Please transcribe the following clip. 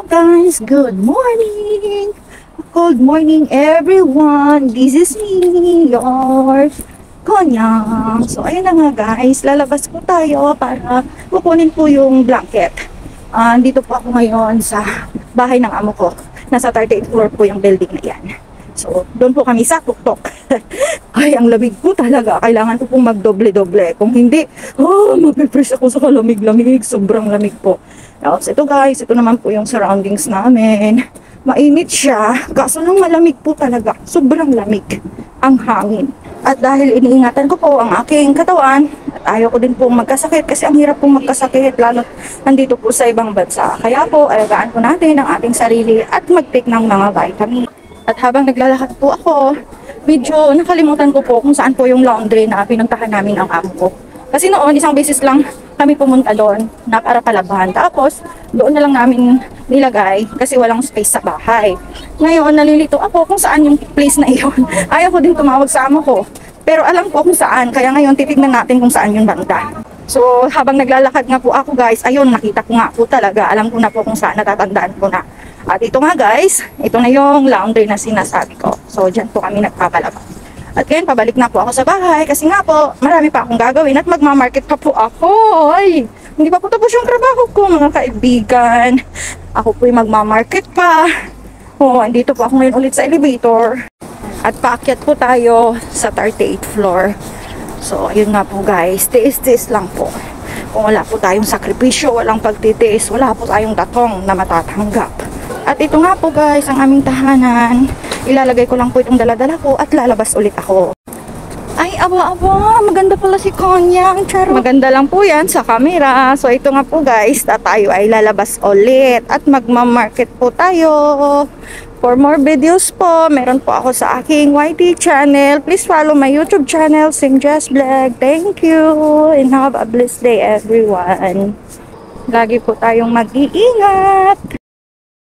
guys, good morning! Good morning everyone! This is me, your Konyang. So ayun na nga guys, lalabas po tayo para kukunin po yung blanket. Dito po ako ngayon sa bahay ng amo ko. Nasa 38th floor po yung building na yan. So doon po kami sa tuktok. Ay, ang lamig po talaga. Kailangan ko pong magdoble-doble. Kung hindi, mag-refresh ako sa kalamig-lamig. Sobrang lamig po. Tapos ito guys, ito naman po yung surroundings namin. Mainit siya, kaso nang malamig po talaga. Sobrang lamig ang hangin. At dahil iniingatan ko po ang aking katawan, at ayaw ko din pong magkasakit kasi ang hirap pong magkasakit lalo nandito po sa ibang bansa. Kaya po, alagaan po natin ang ating sarili at mag-take ng mga vitamin. At habang naglalakad po ako, medyo nakalimutan ko po kung saan po yung laundry na pinuntahan namin ang amo ko. Kasi noon, isang beses lang kami pumunta doon na para palaban. Tapos, doon na lang namin nilagay kasi walang space sa bahay. Ngayon, nalilito ako kung saan yung place na iyon. Ayaw ko din tumawag sa amo ko. Pero alam ko kung saan. Kaya ngayon, titignan natin kung saan yung banda. So, habang naglalakad nga po ako guys, ayun, nakita ko nga po talaga. Alam ko na po kung saan, natatandaan ko na. At ito nga guys, ito na yung laundry na sinasabi ko. So, dyan po kami nagpapalabas. At ngayon, pabalik na po ako sa bahay kasi nga po, marami pa akong gagawin at magmamarket pa po ako. Ay, hindi pa po tapos yung trabaho ko, mga kaibigan. Ako po yung magmamarket pa. Andito po ako ngayon ulit sa elevator. At paakyat po tayo sa 38th floor. So, ayun nga po guys, tiis-tiis lang po. Kung wala po tayong sakripisyo, walang pagtitiis, wala po tayong datong na matatanggap. At ito nga po guys, ang aming tahanan. Ilalagay ko lang po itong daladala ko at lalabas ulit ako. Ay, aba, maganda pala si Konyang. Charo. Maganda lang po yan sa camera. So ito nga po guys, tayo ay lalabas ulit at magmamarket po tayo. For more videos po, meron po ako sa aking YT channel. Please follow my YouTube channel, Simjess Vlog. Thank you and have a blessed day everyone. Lagi po tayong mag-iingat.